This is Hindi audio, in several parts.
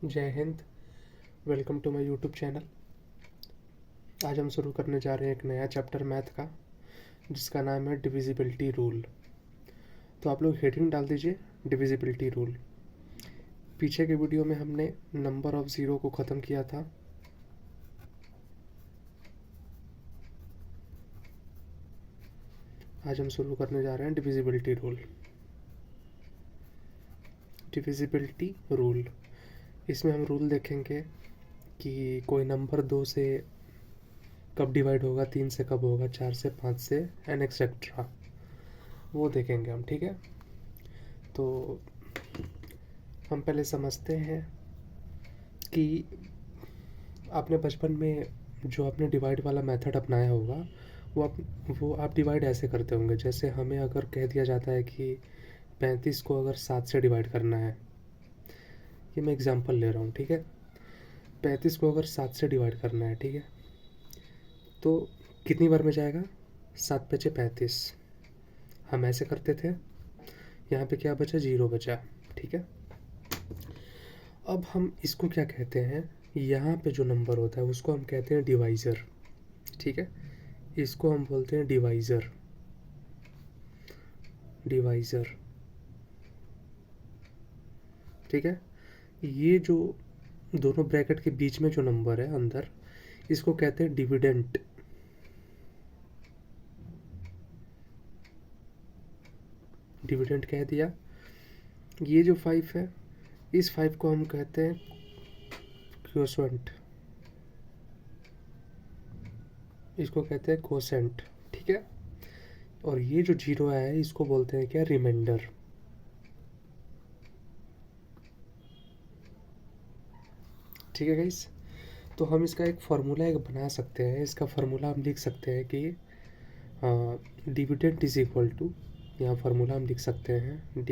जय हिंद। Welcome to my YouTube channel. आज हम शुरू करने जा रहे हैं एक नया चैप्टर मैथ का, जिसका नाम है डिविजिबिलिटी रूल। तो आप लोग हेडिंग डाल दीजिए डिविजिबिलिटी रूल। पीछे के वीडियो में हमने नंबर ऑफ ज़ीरो को ख़त्म किया था। आज हम शुरू करने जा रहे हैं डिविजिबिलिटी रूल। डिविजिबिलिटी रूल, इसमें हम रूल देखेंगे कि कोई नंबर 2 से कब डिवाइड होगा, 3 से कब होगा, 4 से, 5 से एंड एक्सेट्रा, वो देखेंगे हम। ठीक है, तो हम पहले समझते हैं कि आपने बचपन में जो आपने डिवाइड वाला मेथड अपनाया होगा वो आप डिवाइड ऐसे करते होंगे। जैसे हमें अगर कह दिया जाता है कि 35 को अगर 7 से डिवाइड करना है, ये मैं एग्जांपल ले रहा हूँ। ठीक है, 35 को अगर 7 से डिवाइड करना है, ठीक है, तो कितनी बार में जाएगा? 7 पचे 35। हम ऐसे करते थे। यहाँ पे क्या बचा? 0 बचा। ठीक है, अब हम इसको क्या कहते हैं? यहाँ पे जो नंबर होता है उसको हम कहते हैं डिवाइज़र। ठीक है, इसको हम बोलते हैं डिवाइज़र। डिवाइज़र, ठीक है। ये जो दोनों ब्रैकेट के बीच में जो नंबर है अंदर, इसको कहते हैं डिविडेंट। डिविडेंट कह दिया। ये जो 5 है, इस 5 को हम कहते हैं क्वोशंट, इसको कहते हैं कोसेंट। ठीक है, और ये जो 0 है इसको बोलते हैं क्या? रिमाइंडर। ठीक है गाइस, तो हम इसका एक फार्मूला बना सकते हैं। इसका फार्मूला हम लिख सकते हैं कि डिविडेंट इज इक्वल टू, यहाँ फार्मूला हम लिख सकते हैं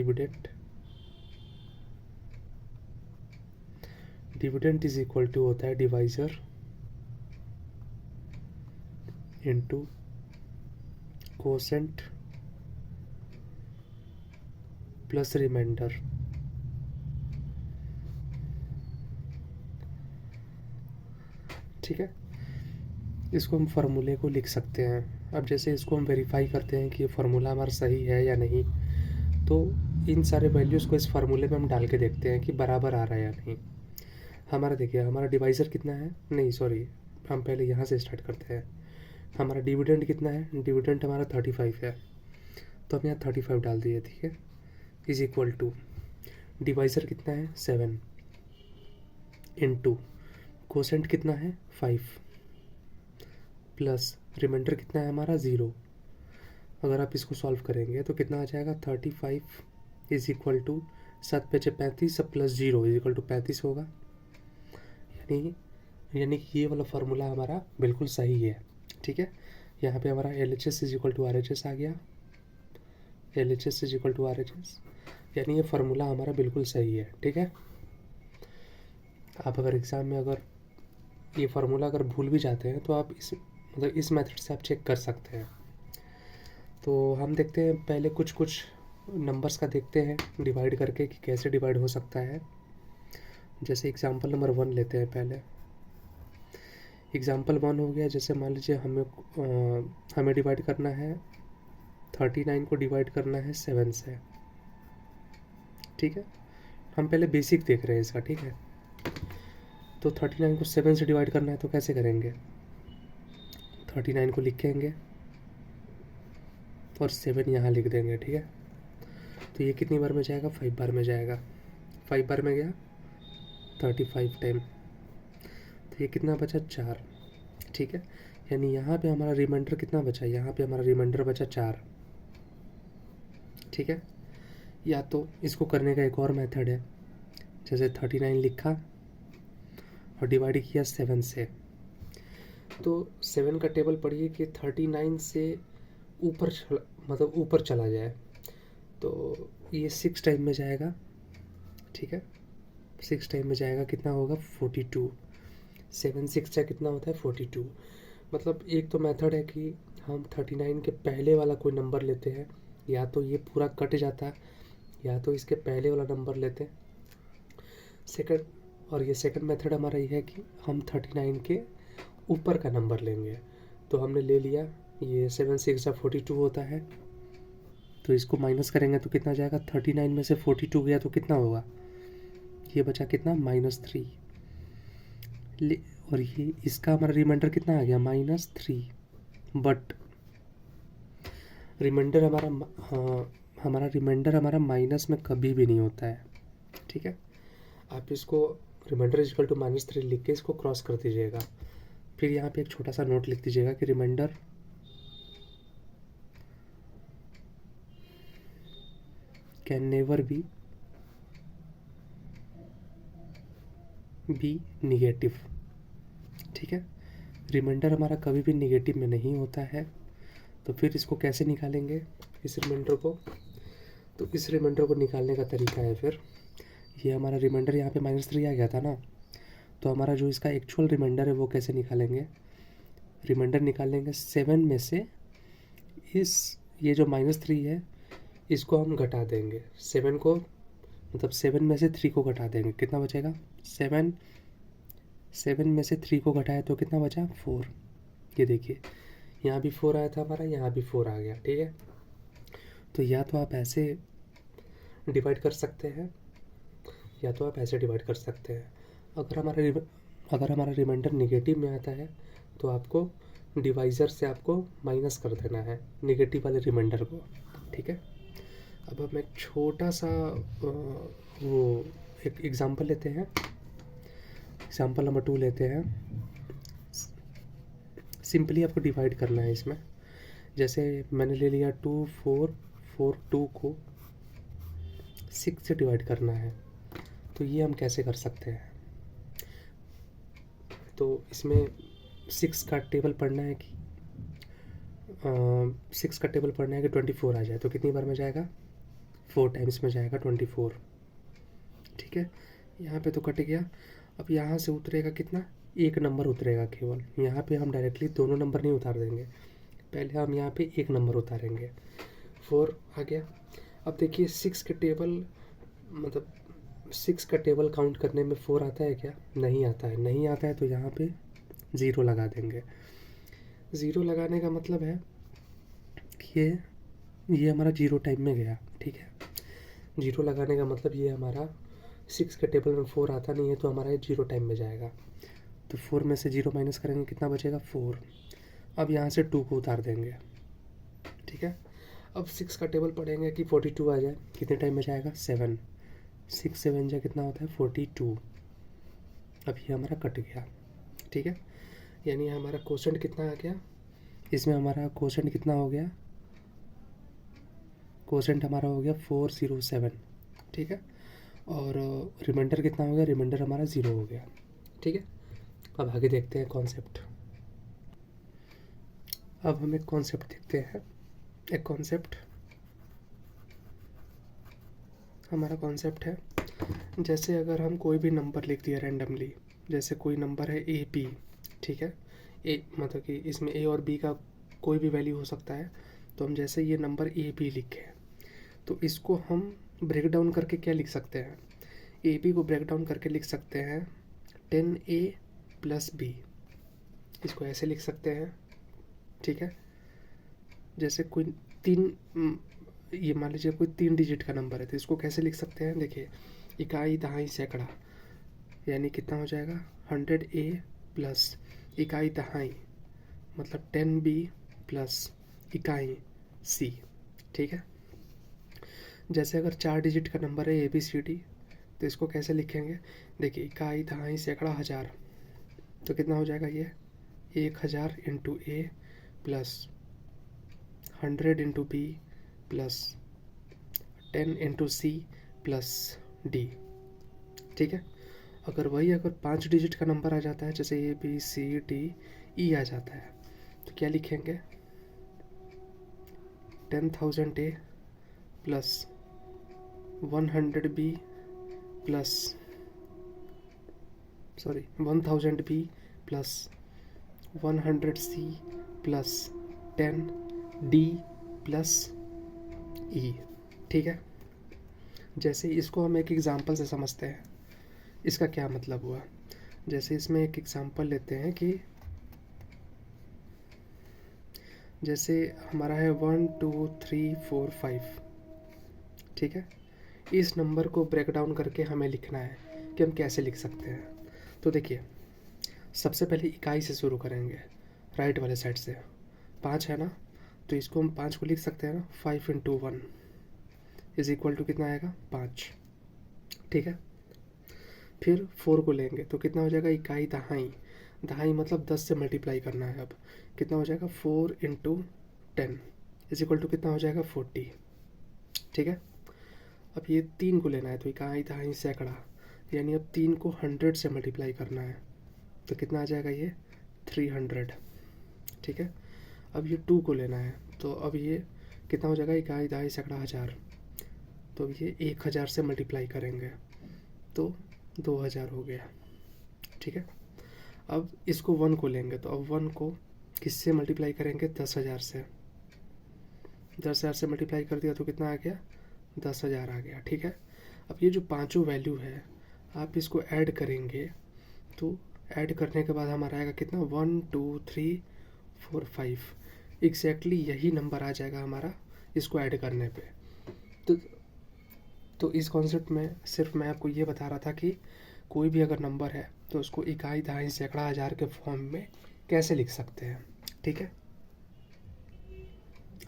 डिविडेंट इज इक्वल टू होता है divisor into quotient plus remainder. ठीक है, इसको हम फार्मूले को लिख सकते हैं। अब जैसे इसको हम वेरीफाई करते हैं कि ये फार्मूला हमारा सही है या नहीं, तो इन सारे वैल्यूज़ को इस फार्मूले में हम डाल के देखते हैं कि बराबर आ रहा है या नहीं। हमारा देखिए, हमारा डिवाइज़र कितना है? नहीं सॉरी, हम पहले यहाँ से स्टार्ट करते हैं। हमारा डिविडेंड कितना है? डिविडेंड हमारा 35 है, तो हम यहाँ 35 डाल दिए। ठीक है, इज इक्वल टू डिवाइज़र कितना है? 7 इनटू कोसेंट कितना है? 5 प्लस रिमाइंडर कितना है हमारा? 0। अगर आप इसको सॉल्व करेंगे तो कितना आ जाएगा? 35 इज इक्वल टू 7 पचे 35 सब प्लस 0 इज इक्वल टू 35 होगा। यानी कि ये वाला फार्मूला हमारा बिल्कुल सही है। ठीक है, यहाँ पे हमारा LHS is equal to RHS आ गया। LHS is equal to RHS, यानी ये फार्मूला हमारा बिल्कुल सही है। ठीक है, आप अगर एग्ज़ाम में अगर ये फार्मूला अगर भूल भी जाते हैं तो आप इस मेथड से आप चेक कर सकते हैं। तो हम देखते हैं पहले कुछ नंबर्स का देखते हैं डिवाइड करके कि कैसे डिवाइड हो सकता है। जैसे एग्जांपल नंबर 1 लेते हैं पहले। एग्जांपल 1 हो गया, जैसे मान लीजिए हमें डिवाइड करना है 39 को डिवाइड करना है 7 से। ठीक है, हम पहले बेसिक देख रहे हैं इसका। ठीक है, तो 39 को 7 से डिवाइड करना है तो कैसे करेंगे? 39 को लिखेंगे और 7 यहाँ लिख देंगे। ठीक है, तो ये कितनी बार में जाएगा? 5 बार में जाएगा। 5 बार में गया 35 टाइम, तो ये कितना बचा? 4। ठीक है, यानी यहाँ पे हमारा रिमाइंडर कितना बचा? यहाँ पे हमारा रिमाइंडर बचा 4। ठीक है, या तो इसको करने का एक और मेथड है। जैसे 39 लिखा और डिवाइड किया 7 से, तो 7 का टेबल पढ़िए कि 39 से ऊपर चला जाए, तो ये 6 टाइम में जाएगा। ठीक है, 6 टाइम में जाएगा, कितना होगा? 42। 7 6 का कितना होता है? 42। मतलब एक तो मेथड है कि हम 39 के पहले वाला कोई नंबर लेते हैं, या तो ये पूरा कट जाता है, या तो इसके पहले वाला नंबर लेते हैं। सेकंड और ये सेकंड मेथड हमारा ये है कि हम 39 के ऊपर का नंबर लेंगे। तो हमने ले लिया, ये 7 6 42 होता है, तो इसको माइनस करेंगे तो कितना जाएगा, 39 में से 42 गया तो कितना होगा, ये बचा कितना, -3। और ये इसका हमारा रिमाइंडर कितना आ गया, -3। बट रिमाइंडर हमारा हमारा रिमाइंडर हमारा माइनस में कभी भी नहीं होता है, ठीक है। आप इसको रिमाइंडर इज इक्वल टू -3 लिख के इसको क्रॉस कर दीजिएगा। फिर यहाँ पे एक छोटा सा नोट लिख दीजिएगा कि remainder can never be negative, ठीक है। रिमाइंडर हमारा कभी भी निगेटिव में नहीं होता है। तो फिर इसको कैसे निकालेंगे इस रिमाइंडर को, तो इस रिमाइंडर को निकालने का तरीका है, फिर ये हमारा रिमाइंडर यहाँ पे -3 आ गया था ना, तो हमारा जो इसका एक्चुअल रिमाइंडर है वो कैसे निकालेंगे, रिमाइंडर निकालेंगे 7 में से ये जो -3 है इसको हम घटा देंगे, 7 को, मतलब 7 में से 3 को घटा देंगे, कितना बचेगा, 7 में से 3 को घटाया तो कितना बचा, 4। ये देखिए यहाँ भी 4 आया था हमारा, यहाँ भी 4 आ गया, ठीक है। तो या तो आप ऐसे डिवाइड कर सकते हैं, या तो आप ऐसे डिवाइड कर सकते हैं। अगर हमारा रिमाइंडर निगेटिव में आता है तो आपको डिवाइज़र से आपको माइनस कर देना है निगेटिव वाले रिमाइंडर को, ठीक है। अब हम एक छोटा सा वो एक एग्ज़ाम्पल लेते हैं, एग्ज़ाम्पल नंबर 2 लेते हैं। सिंपली आपको डिवाइड करना है इसमें, जैसे मैंने ले लिया 2 4 4 2 को 6 से डिवाइड करना है, तो ये हम कैसे कर सकते हैं, तो इसमें 6 का टेबल पढ़ना है कि 6 का टेबल पढ़ना है कि 24 आ जाए, तो कितनी बार में जाएगा, 4 टाइम्स में जाएगा 24, ठीक है। यहाँ पे तो कट गया। अब यहाँ से उतरेगा कितना, एक नंबर उतरेगा केवल। यहाँ पे हम डायरेक्टली दोनों नंबर नहीं उतार देंगे, पहले हम यहाँ पे एक नंबर उतारेंगे, 4 आ गया। अब देखिए 6 के टेबल, मतलब 6 का टेबल काउंट करने में 4 आता है क्या, नहीं आता है। नहीं आता है तो यहाँ पे 0 लगा देंगे। 0 लगाने का मतलब है कि ये हमारा 0 टाइम में गया, ठीक है। 0 लगाने का मतलब ये हमारा 6 के टेबल में 4 आता नहीं है तो हमारा ये 0 टाइम में जाएगा। तो 4 में से 0 माइनस करेंगे, कितना बचेगा, 4। अब यहाँ से 2 को उतार देंगे, ठीक है। अब 6 का टेबल पढ़ेंगे कि 42 आ जाए, कितने टाइम में जाएगा, 7। 6 7 जा कितना होता है, 42। अब ये हमारा कट गया, ठीक है। यानी हमारा क्वोशंट कितना आ गया, इसमें हमारा क्वोशंट कितना हो गया, क्वोशंट हमारा हो गया 407, ठीक है। और रिमाइंडर कितना हो गया, रिमाइंडर हमारा 0 हो गया, ठीक है। अब आगे देखते हैं कॉन्सेप्ट। अब हम एक कॉन्सेप्ट देखते हैं। एक कॉन्सेप्ट, हमारा कॉन्सेप्ट है, जैसे अगर हम कोई भी नंबर लिख दिया रैंडमली, जैसे कोई नंबर है AP, ठीक है। ए मतलब कि इसमें A और B का कोई भी वैल्यू हो सकता है। तो हम जैसे ये नंबर AB लिखे, तो इसको हम ब्रेक डाउन करके क्या लिख सकते हैं, AB को ब्रेक डाउन करके लिख सकते हैं 10A + B, इसको ऐसे लिख सकते हैं, ठीक है। जैसे कोई ये मान लीजिए कोई 3 डिजिट का नंबर है, तो इसको कैसे लिख सकते हैं, देखिए इकाई दहाई सैकड़ा, यानी कितना हो जाएगा, 100A + इकाई दहाई मतलब 10B + इकाई C, ठीक है। जैसे अगर 4 डिजिट का नंबर है ABCD, तो इसको कैसे लिखेंगे, देखिए इकाई दहाई सैकड़ा हज़ार, तो कितना हो जाएगा ये 1000 × A + 100 × B + 10 × C + D, ठीक है। अगर 5 डिजिट का नंबर आ जाता है, जैसे ABCDE आ जाता है, तो क्या लिखेंगे, 10,000A + 100B + 1000B + 100C + 10D + E, ठीक है। जैसे इसको हम एक एग्जांपल से समझते हैं। इसका क्या मतलब हुआ? जैसे इसमें एक एग्जांपल लेते हैं कि जैसे हमारा है 1 2 3 4 5, ठीक है। इस नंबर को ब्रेक डाउन करके हमें लिखना है कि हम कैसे लिख सकते हैं। तो देखिए, सबसे पहले इकाई से शुरू करेंगे, राइट वाले साइड से। 5 है ना, तो इसको हम 5 को लिख सकते हैं ना, 5 × 1 इज इक्वल टू कितना आएगा? 5, ठीक है। फिर 4 को लेंगे तो कितना हो जाएगा? इकाई दहाई, दहाई मतलब 10 से मल्टीप्लाई करना है। अब कितना हो जाएगा? 4 × 10 इज इक्वल टू कितना हो जाएगा? 40, ठीक है। अब ये 3 को लेना है तो इकाई दहाई सैकड़ा, यानी अब 3 को 100 से मल्टीप्लाई करना है तो कितना आ जाएगा? ये 300, ठीक है। अब ये 2 को लेना है तो अब ये कितना हो जाएगा? इकाई दहाई सैकड़ा 1000, तो अब ये 1000 से मल्टीप्लाई करेंगे तो 2000 हो गया, ठीक है। अब इसको 1 को लेंगे तो अब 1 को किससे मल्टीप्लाई करेंगे? 10,000 से। 10,000 से मल्टीप्लाई कर दिया तो कितना आ गया? 10,000 आ गया, ठीक है। अब ये जो पांचों वैल्यू है आप इसको ऐड करेंगे तो ऐड करने के बाद हमारा आएगा कितना? 1 2 3 4 5, एग्जैक्टली यही नंबर आ जाएगा हमारा इसको ऐड करने पे। तो इस कॉन्सेप्ट में सिर्फ मैं आपको ये बता रहा था कि कोई भी अगर नंबर है तो उसको इकाई दहाई सैकड़ा हज़ार के फॉर्म में कैसे लिख सकते हैं, ठीक है।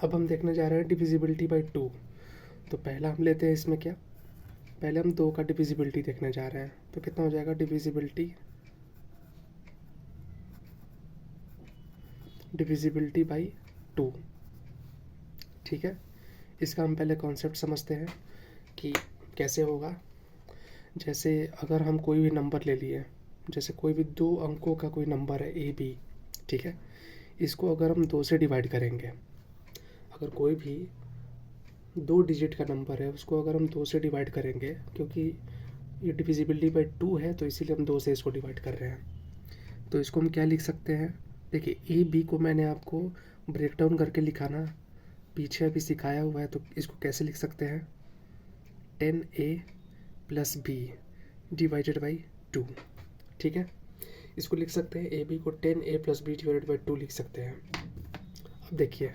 अब हम देखने जा रहे हैं डिविजिबिलिटी बाई 2। तो पहला हम लेते हैं इसमें क्या, पहले हम 2 का डिविजिबिलिटी देखने जा रहे हैं तो कितना हो जाएगा? डिविजिबिलिटी बाई 2, ठीक है। इसका हम पहले कॉन्सेप्ट समझते हैं कि कैसे होगा। जैसे अगर हम कोई भी नंबर ले लिए, जैसे कोई भी 2 अंकों का कोई नंबर है ए बी, ठीक है। इसको अगर हम 2 से डिवाइड करेंगे, अगर कोई भी 2 डिजिट का नंबर है उसको अगर हम 2 से डिवाइड करेंगे, क्योंकि ये डिविजिबिलिटी बाई 2 है तो इसीलिए हम 2 से इसको डिवाइड कर रहे हैं। तो इसको हम क्या लिख सकते हैं? देखिए, ए बी को मैंने आपको ब्रेक डाउन करके लिखाना पीछे अभी सिखाया हुआ है, तो इसको कैसे लिख सकते हैं? 10a + b डिवाइडेड बाई 2, ठीक है। इसको लिख सकते हैं, ए बी को 10a + b डिवाइडेड बाई 2 लिख सकते हैं। अब देखिए,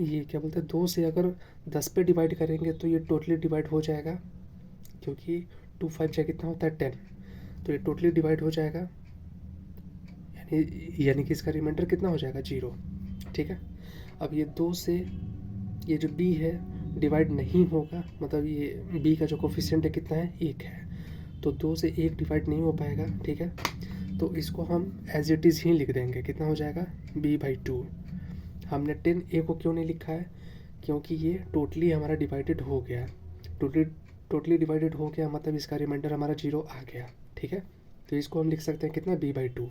ये क्या बोलते हैं, 2 से अगर 10 पे डिवाइड करेंगे तो ये टोटली डिवाइड हो जाएगा, क्योंकि 2 5 जा कितना होता है? 10, तो ये टोटली डिवाइड हो जाएगा, यानी कि इसका रिमाइंडर कितना हो जाएगा? 0, ठीक है। अब ये 2 से ये जो b है डिवाइड नहीं होगा, मतलब ये b का जो कोफिशिएंट है कितना है? 1 है, तो 2 से 1 डिवाइड नहीं हो पाएगा, ठीक है। तो इसको हम एज इट इज़ ही लिख देंगे, कितना हो जाएगा? b/2। हमने 10a को क्यों नहीं लिखा है? क्योंकि ये टोटली हमारा डिवाइडेड हो गया, टोटली डिवाइडेड हो गया मतलब इसका रिमाइंडर हमारा 0 आ गया, ठीक है। तो इसको हम लिख सकते हैं कितना? b/2।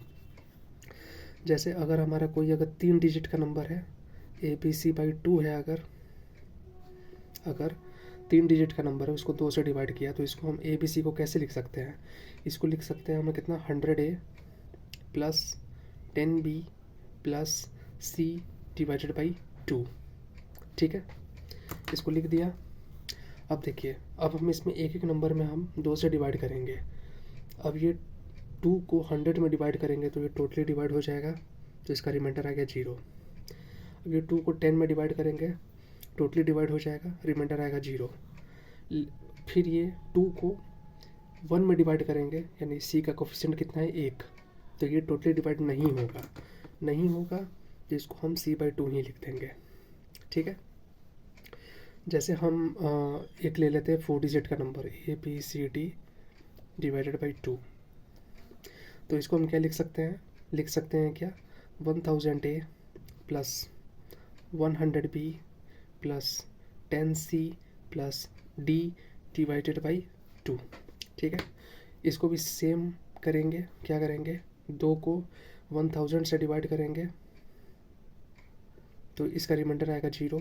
जैसे अगर हमारा कोई अगर 3 डिजिट का नंबर है, ABC/2 है, अगर 3 डिजिट का नंबर है उसको 2 से डिवाइड किया तो इसको हम ABC को कैसे लिख सकते हैं? इसको लिख सकते हैं हमें कितना? 100A + 10B + C divided by 2, ठीक है। इसको लिख दिया। अब देखिए, अब हम इसमें एक एक नंबर में हम 2 से डिवाइड करेंगे। अब ये 2 को 100 में डिवाइड करेंगे तो ये टोटली डिवाइड हो जाएगा, तो इसका रिमाइंडर आ गया 0। अब ये 2 को 10 में डिवाइड करेंगे, टोटली डिवाइड हो जाएगा, रिमाइंडर आएगा 0। फिर ये 2 को 1 में डिवाइड करेंगे, यानी C का कोफिशिएंट कितना है? 1, तो ये टोटली डिवाइड नहीं होगा, तो इसको हम C/2 ही लिख देंगे, ठीक है। जैसे हम एक ले लेते हैं 4 डिजिट का नंबर ABCD डिवाइडेड बाई 2, तो इसको हम क्या लिख सकते हैं? लिख सकते हैं क्या? 1000A + 100B + 10C + D divided by 2, ठीक है। इसको भी सेम करेंगे, क्या करेंगे? 2 को 1000 से डिवाइड करेंगे तो इसका रिमाइंडर आएगा 0,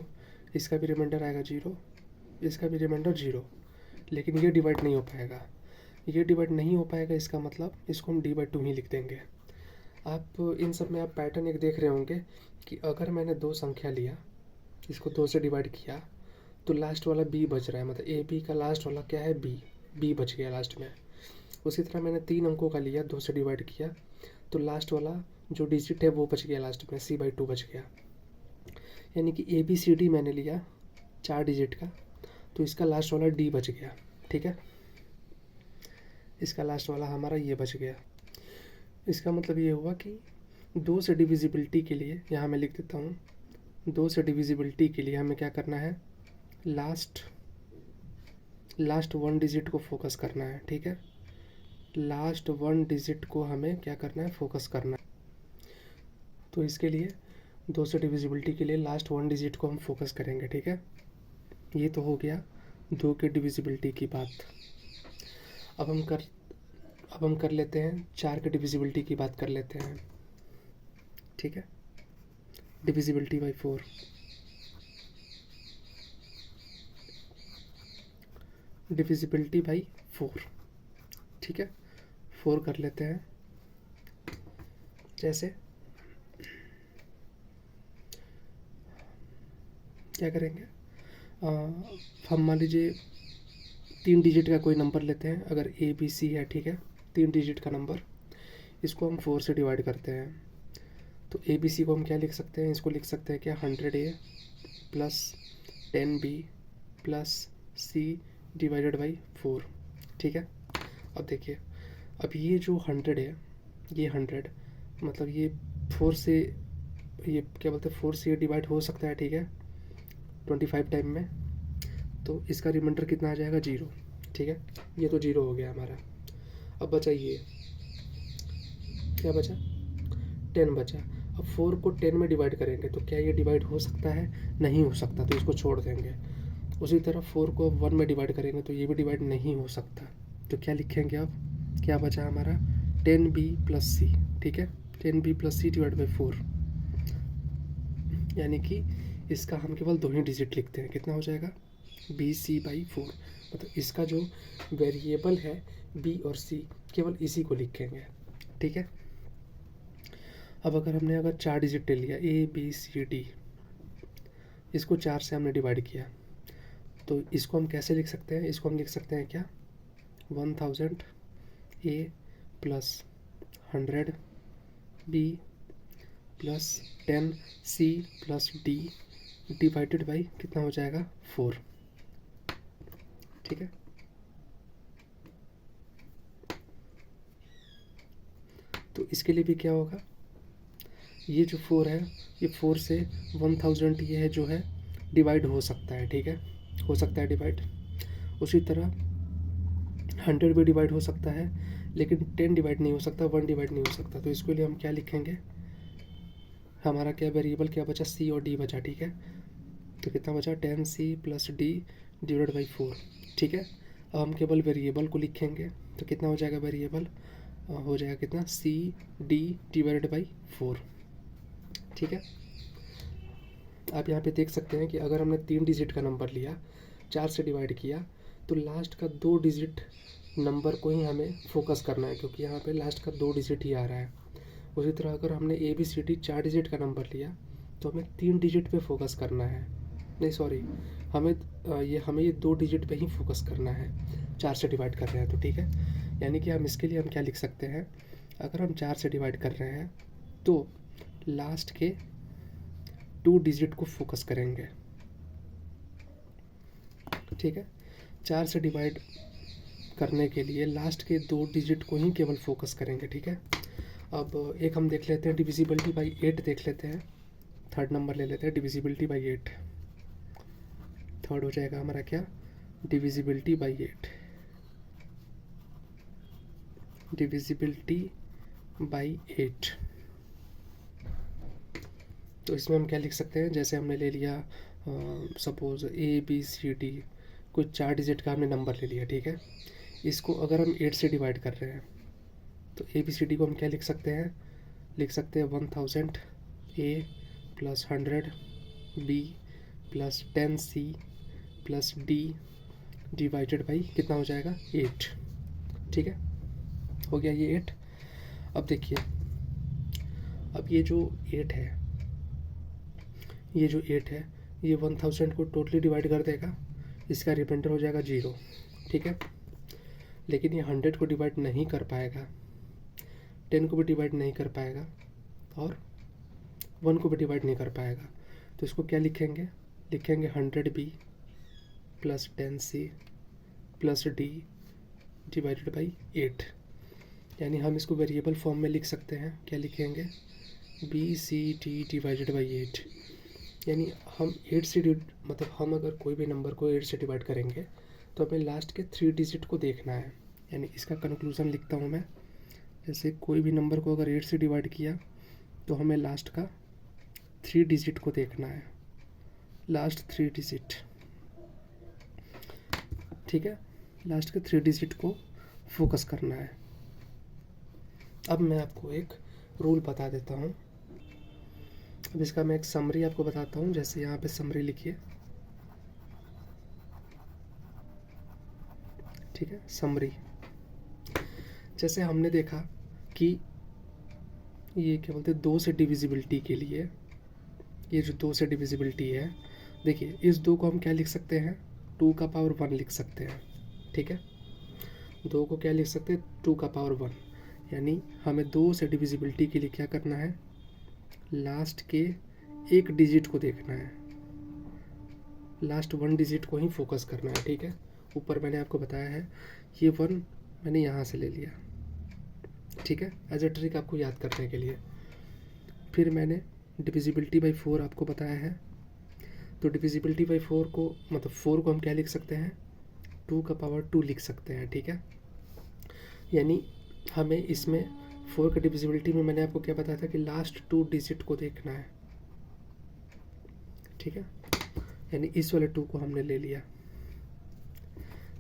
इसका भी रिमाइंडर आएगा 0, इसका भी रिमाइंडर 0, लेकिन ये डिवाइड नहीं हो पाएगा, इसका मतलब इसको हम D/2 ही लिख देंगे। आप इन सब में आप पैटर्न एक देख रहे होंगे कि अगर मैंने 2 संख्या लिया, इसको 2 से डिवाइड किया तो लास्ट वाला b बच रहा है, मतलब AB का लास्ट वाला क्या है? b, बी बच गया लास्ट में। उसी तरह मैंने 3 अंकों का लिया, 2 से डिवाइड किया, तो लास्ट वाला जो डिजिट है वो बच गया लास्ट में, C/2 बच गया। यानी कि ABCD मैंने लिया 4 डिजिट का, तो इसका लास्ट वाला D बच गया। ठीक है, इसका लास्ट वाला हमारा ये बच गया। इसका मतलब ये हुआ कि 2 से डिविजिबिलिटी के लिए, यहाँ मैं लिख देता हूँ, 2 से डिविजिबिलिटी के लिए हमें क्या करना है, लास्ट 1 डिजिट को फोकस करना है। ठीक है, लास्ट 1 डिजिट को हमें क्या करना है, फोकस करना है। तो इसके लिए 2 से डिविजिबिलिटी के लिए लास्ट 1 डिजिट को हम फोकस करेंगे। ठीक है, ये तो हो गया 2 के डिविजिबिलिटी की बात। अब हम कर लेते हैं 4 के डिविजिबिलिटी की बात कर लेते हैं। ठीक है, डिविजिबिलिटी बाई 4, डिविजिबिलिटी बाई 4। ठीक है, 4 कर लेते हैं। जैसे क्या करेंगे, हम मान लीजिए 3 डिजिट का कोई नंबर लेते हैं, अगर ABC है। ठीक है, 3 डिजिट का नंबर, इसको हम 4 से डिवाइड करते हैं। तो ABC को हम क्या लिख सकते हैं, इसको लिख सकते हैं क्या, 100A plus 10B plus C divided by 4। ठीक है, अब देखिए, अब ये जो 100 है, ये 100 मतलब ये 4 से, ये क्या बोलते हैं, 4 से ये डिवाइड हो सकता है। ठीक है, 25 टाइम में, तो इसका रिमाइंडर कितना आ जाएगा, 0। ठीक है, ये तो 0 हो गया हमारा। अब बचा ये, क्या बचा, 10 बचा। अब 4 को 10 में डिवाइड करेंगे तो क्या ये डिवाइड हो सकता है, नहीं हो सकता, तो इसको छोड़ देंगे। उसी तरह 4 को 1 में डिवाइड करेंगे तो ये भी डिवाइड नहीं हो सकता, तो क्या लिखेंगे, अब क्या बचा हमारा, 10B प्लस C। ठीक है, 10B plus C divide by 4, यानी कि इसका हम केवल 2 ही डिजिट लिखते हैं, कितना हो जाएगा, BC/4। मतलब इसका जो वेरिएबल है B और C, केवल इसी को लिखेंगे। ठीक है, अब अगर 4 डिजिट ले लिया, ABCD, इसको 4 से हमने डिवाइड किया, तो इसको हम कैसे लिख सकते हैं, इसको हम लिख सकते हैं क्या, 1000A plus 100B plus 10C plus D divided by कितना हो जाएगा, 4। ठीक है, तो इसके लिए भी क्या होगा, ये जो 4 है, ये 4 से 1000 ये है जो है डिवाइड हो सकता है। ठीक है, हो सकता है डिवाइड। उसी तरह 100 भी डिवाइड हो सकता है, लेकिन 10 डिवाइड नहीं हो सकता, 1 डिवाइड नहीं हो सकता। तो इसके लिए हम क्या लिखेंगे, हमारा क्या वेरिएबल क्या बचा, C और D बचा। ठीक है, तो कितना बचा, 10C plus D divide by 4। ठीक है, अब हम केवल वेरिएबल को लिखेंगे, तो कितना हो जाएगा, वेरिएबल हो जाएगा कितना, CD डिवाइडेड बाई 4। ठीक है, आप यहाँ पे देख सकते हैं कि अगर हमने 3 डिजिट का नंबर लिया, 4 से डिवाइड किया, तो लास्ट का 2 डिजिट नंबर को ही हमें फोकस करना है, क्योंकि यहाँ पे लास्ट का 2 डिजिट ही आ रहा है। उसी तरह अगर हमने ABCD 4 डिजिट का नंबर लिया, तो हमें 3 डिजिट पे फोकस करना है, नहीं सॉरी, हमें ये 2 डिजिट पे ही फोकस करना है, 4 से डिवाइड कर रहे हैं तो। ठीक है, यानी कि हम इसके लिए हम क्या लिख सकते हैं, अगर हम 4 से डिवाइड कर रहे हैं तो लास्ट के 2 डिजिट को फोकस करेंगे। ठीक है, 4 से डिवाइड करने के लिए लास्ट के 2 डिजिट को ही केवल फोकस करेंगे। ठीक है, अब एक हम देख लेते हैं डिविजिबिलिटी बाई 8 देख लेते हैं, थर्ड नंबर ले लेते हैं, डिविजिबिलिटी बाई 8। थर्ड हो जाएगा हमारा क्या, डिविजिबिलिटी बाई 8, डिविजिबिलिटी बाई 8। तो इसमें हम क्या लिख सकते हैं, जैसे हमने ले लिया सपोज ABCD, कोई 4 डिजिट का हमने नंबर ले लिया। ठीक है, इसको अगर हम 8 से डिवाइड कर रहे हैं, तो ABCD को हम क्या लिख सकते हैं, लिख सकते हैं 1000A plus 100B plus 10C plus D divided by कितना हो जाएगा, 8। ठीक है, हो गया ये 8। अब देखिए, अब ये जो 8 है, ये 1000 को टोटली डिवाइड कर देगा, इसका रिमाइंडर हो जाएगा 0। ठीक है, लेकिन ये 100 को डिवाइड नहीं कर पाएगा, 10 को भी डिवाइड नहीं कर पाएगा और 1 को भी डिवाइड नहीं कर पाएगा। तो इसको क्या लिखेंगे, लिखेंगे 100b plus 10c plus d divided by 8। यानी हम इसको वेरिएबल फॉर्म में लिख सकते हैं। क्या लिखेंगे, BCD डिवाइडेड बाई 8। यानी हम 8 से मतलब हम अगर कोई भी नंबर को 8 से डिवाइड करेंगे तो हमें लास्ट के 3 डिजिट को देखना है। यानी इसका कंक्लूज़न लिखता हूँ मैं, जैसे कोई भी नंबर को अगर 8 से डिवाइड किया तो हमें लास्ट का 3 डिजिट को देखना है, लास्ट 3 डिजिट। ठीक है, लास्ट के 3 डिजिट को फोकस करना है। अब मैं आपको एक रूल बता देता हूँ। अब इसका मैं एक समरी आपको बताता हूँ। जैसे यहाँ पे समरी लिखिए, ठीक है, समरी। जैसे हमने देखा कि ये क्या बोलते हैं, 2 से डिविजिबिलिटी के लिए, ये जो 2 से डिविजिबिलिटी है, देखिए इस 2 को हम क्या लिख सकते हैं, 2 का पावर 1 लिख सकते हैं। ठीक है, 2 को क्या लिख सकते हैं, 2 का पावर 1। यानी हमें 2 से डिविजिबिलिटी के लिए क्या करना है, लास्ट के 1 डिजिट को देखना है, लास्ट 1 डिजिट को ही फोकस करना है। ठीक है, ऊपर मैंने आपको बताया है, ये 1 मैंने यहाँ से ले लिया। ठीक है, एज ए ट्रिक आपको याद करने के लिए। फिर मैंने डिविजिबिलिटी बाई 4 आपको बताया है। तो डिविजिबिलिटी बाई 4 को, मतलब 4 को हम क्या लिख सकते हैं, 2 का पावर 2 लिख सकते हैं। ठीक है, यानी हमें इसमें 4 का डिविजिबिलिटी में मैंने आपको क्या बताया था कि लास्ट 2 डिजिट को देखना है। ठीक है, यानी इस वाले 2 को हमने ले लिया।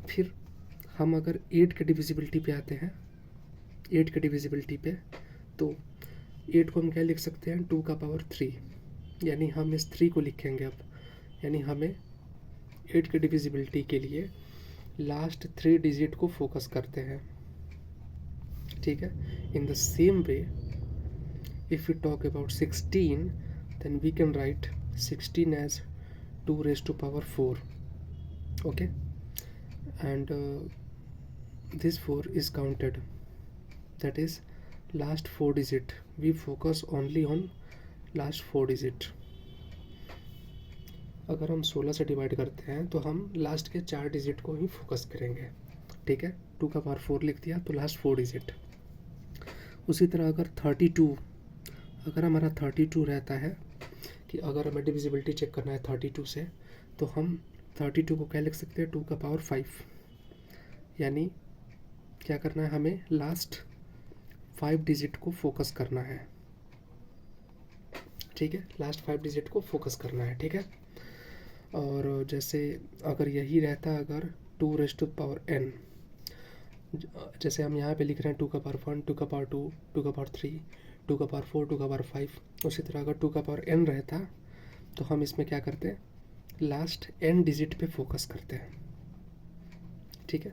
फिर हम अगर 8 के डिविजिबिलिटी पे आते हैं, 8 के डिविजिबिलिटी पे, तो 8 को हम क्या लिख सकते हैं, 2 का पावर 3। यानी हम इस 3 को लिखेंगे अब। यानी हमें 8 के डिविजिबिलिटी के लिए लास्ट 3 डिजिट को फोकस करते हैं। ठीक है, in the same way if you talk about 16, then we can write 16 as 2 raised to power 4. Okay, and this 4 is counted, that is last 4 digit. We focus only on last 4 digit. अगर हम 16 से डिवाइड करते हैं तो हम लास्ट के 4 डिजिट को ही फोकस करेंगे। ठीक है, 2 का पावर 4 लिख दिया तो लास्ट 4 डिजिट। उसी तरह अगर 32, अगर हमारा 32 रहता है कि अगर हमें डिविजिबिलिटी चेक करना है 32 से, तो हम 32 को क्या लिख सकते हैं, 2 का पावर 5। यानी क्या करना है, हमें लास्ट 5 डिजिट को फोकस करना है। ठीक है, लास्ट 5 डिजिट को फोकस करना है। ठीक है, और जैसे अगर यही रहता अगर 2 raised to power n, जैसे हम यहाँ पे लिख रहे हैं 2 का पावर 1, 2 का पावर 2, 2 का पावर 3, 2 का पावर 4, 2 का पावर 5, उसी तरह अगर 2 का पावर n रहता तो हम इसमें क्या करते हैं, लास्ट n डिजिट पे फोकस करते हैं। ठीक है,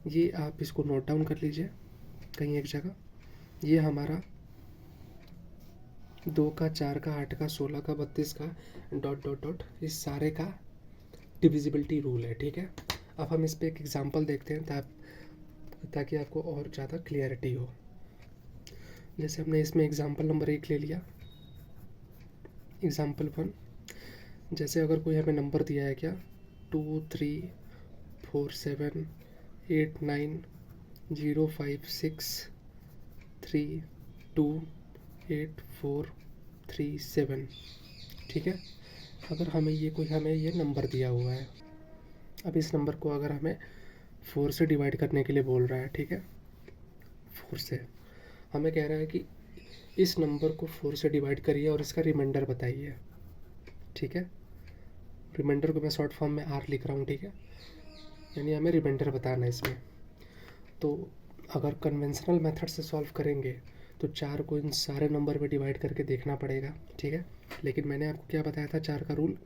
ये आप इसको नोट डाउन कर लीजिए कहीं एक जगह। ये हमारा 2 का, 4 का, 8 का, 16 का, 32 का, डॉट डॉट डॉट, इस सारे का डिविजिबिलिटी रूल है। ठीक है, अब हम इस पर एक एग्जांपल देखते हैं ताकि आपको और ज़्यादा क्लियरिटी हो। जैसे हमने इसमें एग्जांपल नंबर 1 ले लिया, एग्जांपल 1। जैसे अगर कोई हमें नंबर दिया है क्या, 2 3 4 7 8 9 0 5 6 3 2 8 4 3 7। ठीक है, अगर हमें ये नंबर दिया हुआ है, अब इस नंबर को अगर हमें 4 से डिवाइड करने के लिए बोल रहा है, ठीक है, 4 से हमें कह रहा है कि इस नंबर को 4 से डिवाइड करिए और इसका रिमाइंडर बताइए। ठीक है, रिमाइंडर को मैं शॉर्ट फॉर्म में आर लिख रहा हूँ। ठीक है, यानी हमें रिमाइंडर बताना है इसमें। तो अगर कन्वेंशनल मेथड से सॉल्व करेंगे तो 4 को इन सारे नंबर में डिवाइड करके देखना पड़ेगा। ठीक है, लेकिन मैंने आपको क्या बताया था, 4 का रूल,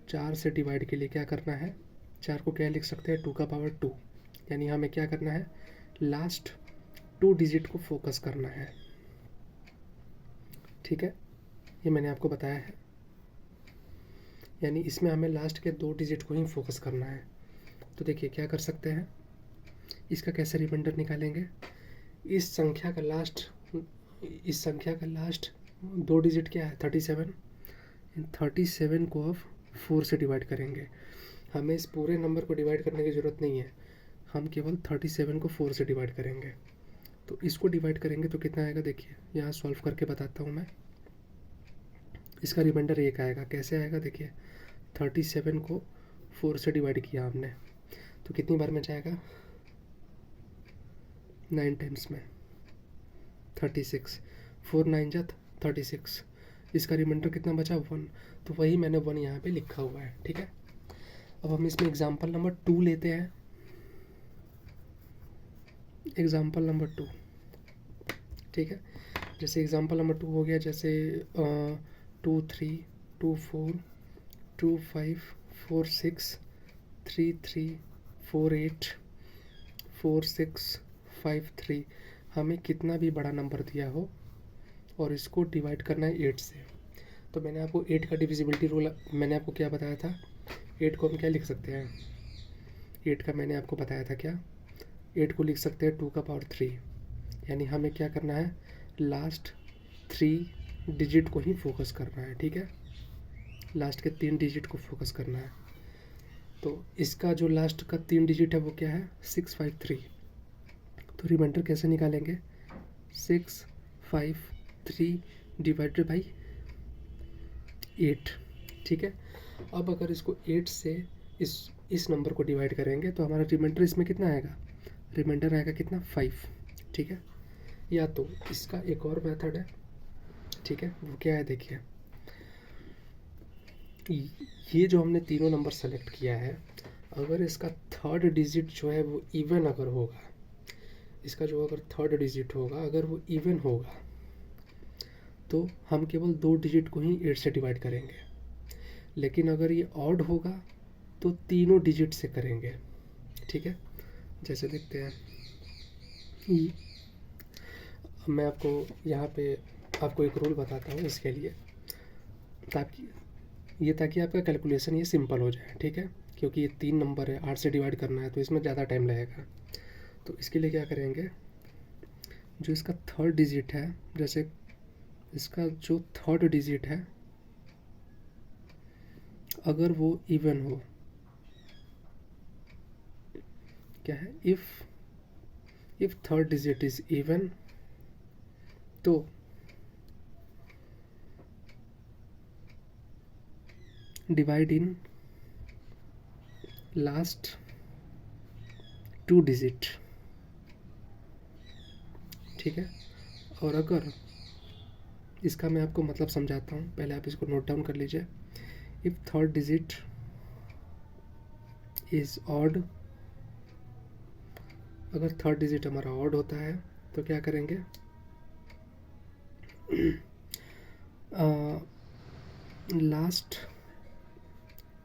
4 से डिवाइड के लिए क्या करना है, 4 को क्या लिख सकते हैं, 2 का पावर 2। यानी हमें क्या करना है, लास्ट 2 डिजिट को फोकस करना है। ठीक है, ये मैंने आपको बताया है। यानी इसमें हमें लास्ट के 2 डिजिट को ही फोकस करना है। तो देखिए क्या कर सकते हैं, इसका कैसे रिमाइंडर निकालेंगे? इस संख्या का लास्ट 2 डिजिट क्या है? 37। इन 37 को अब 4 से डिवाइड करेंगे। हमें इस पूरे नंबर को डिवाइड करने की ज़रूरत नहीं है, हम केवल 37 को 4 से डिवाइड करेंगे। तो इसको डिवाइड करेंगे तो कितना आएगा? देखिए यहाँ सॉल्व करके बताता हूँ मैं। इसका रिमाइंडर 1 आएगा। कैसे आएगा? देखिए 37 को 4 से डिवाइड किया हमने, तो कितनी बार में जाएगा? 9 टाइम्स में 36। 4 9 जा 36। इसका रिमाइंडर कितना बचा? 1। तो वही मैंने 1 यहाँ पे लिखा हुआ है, ठीक है। अब हम इसमें एग्जाम्पल नंबर 2 लेते हैं। एग्जाम्पल नंबर 2, ठीक है। जैसे एग्जाम्पल नंबर 2 हो गया, जैसे 2 3 2 4 2 5 4 6 3 3 4 8 4 6 5 3। हमें कितना भी बड़ा नंबर दिया हो और इसको डिवाइड करना है 8 से। तो मैंने आपको 8 का डिविजिबिलिटी रूल मैंने आपको क्या बताया था? 8 को हम क्या लिख सकते हैं? 8 का मैंने आपको बताया था क्या? 8 को लिख सकते हैं 2 का पावर 3। यानी हमें क्या करना है? लास्ट 3 डिजिट को ही फोकस करना है, ठीक है। लास्ट के 3 डिजिट को फोकस करना है। तो इसका जो लास्ट का 3 डिजिट है वो क्या है? 653। तो रिमाइंडर कैसे निकालेंगे? 653 डिवाइडेड बाई 8, ठीक है। अब अगर इसको 8 से इस नंबर को डिवाइड करेंगे तो हमारा रिमाइंडर इसमें कितना आएगा? रिमाइंडर आएगा कितना? 5, ठीक है। या तो इसका एक और मेथड है, ठीक है। वो क्या है? देखिए ये जो हमने तीनों नंबर सेलेक्ट किया है, अगर इसका थर्ड डिजिट जो है वो इवन अगर होगा, इसका जो अगर थर्ड डिजिट होगा अगर वो इवन होगा, तो हम केवल 2 डिजिट को ही 8 से डिवाइड करेंगे। लेकिन अगर ये ऑड होगा तो तीनों डिजिट से करेंगे, ठीक है। जैसे देखते हैं, मैं आपको यहाँ पे आपको एक रूल बताता हूँ इसके लिए, ताकि आपका कैलकुलेशन ये सिंपल हो जाए, ठीक है। क्योंकि ये 3 नंबर है, 8 से डिवाइड करना है तो इसमें ज़्यादा टाइम लगेगा। तो इसके लिए क्या करेंगे? जो इसका थर्ड डिजिट है, जैसे इसका जो थर्ड डिजिट है अगर वो इवन हो, क्या है? If third digit is even, तो डिवाइड इन लास्ट 2 डिजिट, ठीक है। और अगर इसका मैं आपको मतलब समझाता हूँ, पहले आप इसको नोट डाउन कर लीजिए। If third digit is odd, अगर थर्ड डिजिट हमारा ऑड होता है तो क्या करेंगे? लास्ट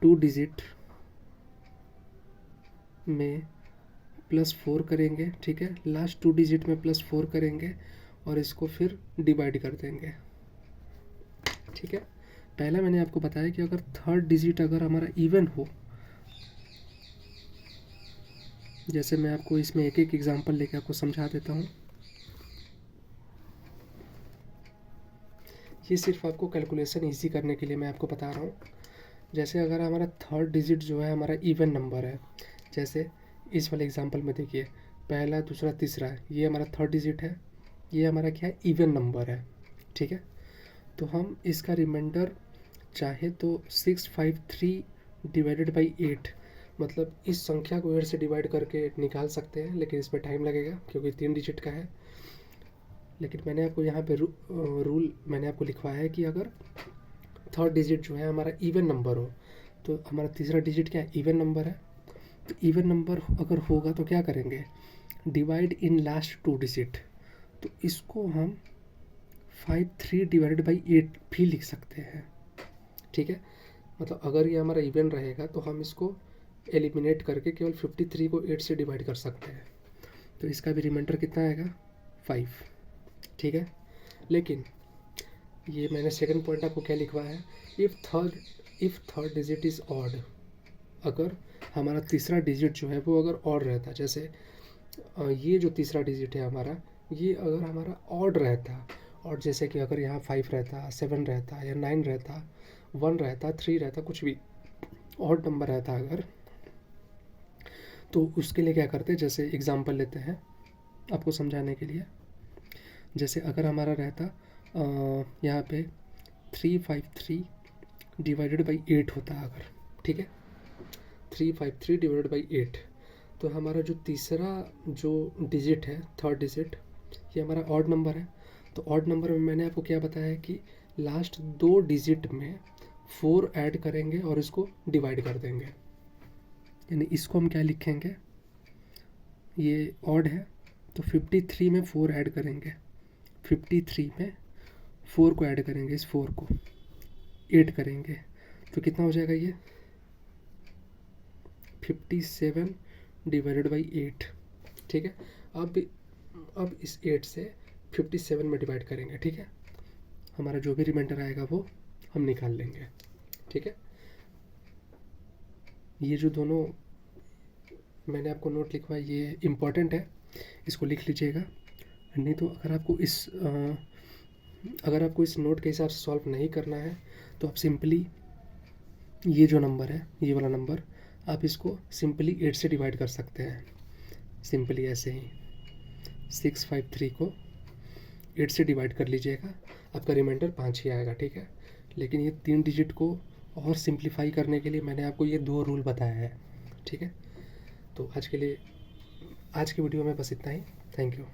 2 डिजिट में +4 करेंगे, ठीक है। लास्ट 2 डिजिट में +4 करेंगे और इसको फिर डिवाइड कर देंगे, ठीक है। पहला मैंने आपको बताया कि अगर थर्ड डिजिट अगर हमारा इवन हो, जैसे मैं आपको इसमें एक एक एग्जांपल लेके आपको समझा देता हूँ। ये सिर्फ आपको कैलकुलेशन इजी करने के लिए मैं आपको बता रहा हूँ। जैसे अगर हमारा थर्ड डिजिट जो है हमारा इवन नंबर है, जैसे इस वाले एग्जांपल में देखिए, पहला दूसरा तीसरा, ये हमारा थर्ड डिजिट है, ये हमारा क्या है? इवन नंबर है, ठीक है। तो हम इसका रिमाइंडर चाहे तो 653 डिवाइडेड बाई 8, मतलब इस संख्या को 8 से डिवाइड करके निकाल सकते हैं, लेकिन इसमें टाइम लगेगा क्योंकि 3 डिजिट का है। लेकिन मैंने आपको यहाँ पे रूल मैंने आपको लिखवाया है कि अगर थर्ड डिजिट जो है हमारा इवन नंबर हो, तो हमारा तीसरा डिजिट क्या है? इवन नंबर है। तो इवन नंबर अगर होगा तो क्या करेंगे? Divide in last 2 digit. तो इसको हम 53 डिवाइडेड बाई 8 भी लिख सकते हैं, ठीक है। मतलब अगर ये हमारा इवन रहेगा तो हम इसको एलिमिनेट करके केवल 53 को 8 से डिवाइड कर सकते हैं। तो इसका भी रिमाइंडर कितना आएगा? 5, ठीक है। लेकिन ये मैंने सेकंड पॉइंट आपको क्या लिखवाया है? If third digit is odd, अगर हमारा तीसरा डिजिट जो है वो अगर ऑड रहता, जैसे ये जो तीसरा डिजिट है हमारा, ये अगर हमारा ऑड रहता, और जैसे कि अगर यहाँ 5 रहता, 7 रहता या 9 रहता, 1 रहता, 3 रहता, कुछ भी ऑड नंबर रहता अगर, तो उसके लिए क्या करते, जैसे एग्जांपल लेते हैं आपको समझाने के लिए। जैसे अगर हमारा रहता यहाँ पे 353 डिवाइडेड बाई 8 होता अगर, ठीक है, 353 डिवाइडेड बाई 8, तो हमारा जो तीसरा जो डिजिट है, थर्ड डिजिट, ये हमारा ऑड नंबर है। तो ऑड नंबर में मैंने आपको क्या बताया है कि लास्ट 2 डिजिट में 4 ऐड करेंगे और इसको डिवाइड कर देंगे। यानी इसको हम क्या लिखेंगे, ये ऑड है तो 53 में 4 ऐड करेंगे, 53 में 4 को ऐड करेंगे, इस 4 को 8 करेंगे, तो कितना हो जाएगा ये 57 डिवाइडेड बाई 8, ठीक है। अब इस 8 से 57 में डिवाइड करेंगे, ठीक है, हमारा जो भी रिमाइंडर आएगा वो हम निकाल लेंगे, ठीक है। ये जो दोनों मैंने आपको नोट लिखवाया ये इम्पॉर्टेंट है, इसको लिख लीजिएगा। नहीं तो अगर आपको इस नोट के हिसाब से सॉल्व नहीं करना है तो आप सिंपली ये जो नंबर है, ये वाला नंबर, आप इसको सिंपली 8 से डिवाइड कर सकते हैं, सिंपली ऐसे ही 653 को 8 से डिवाइड कर लीजिएगा, आपका रिमाइंडर 5 ही आएगा, ठीक है। लेकिन ये 3 डिजिट को और सिंप्लीफाई करने के लिए मैंने आपको ये 2 रूल बताया है, ठीक है। तो आज के वीडियो में बस इतना ही। Thank you.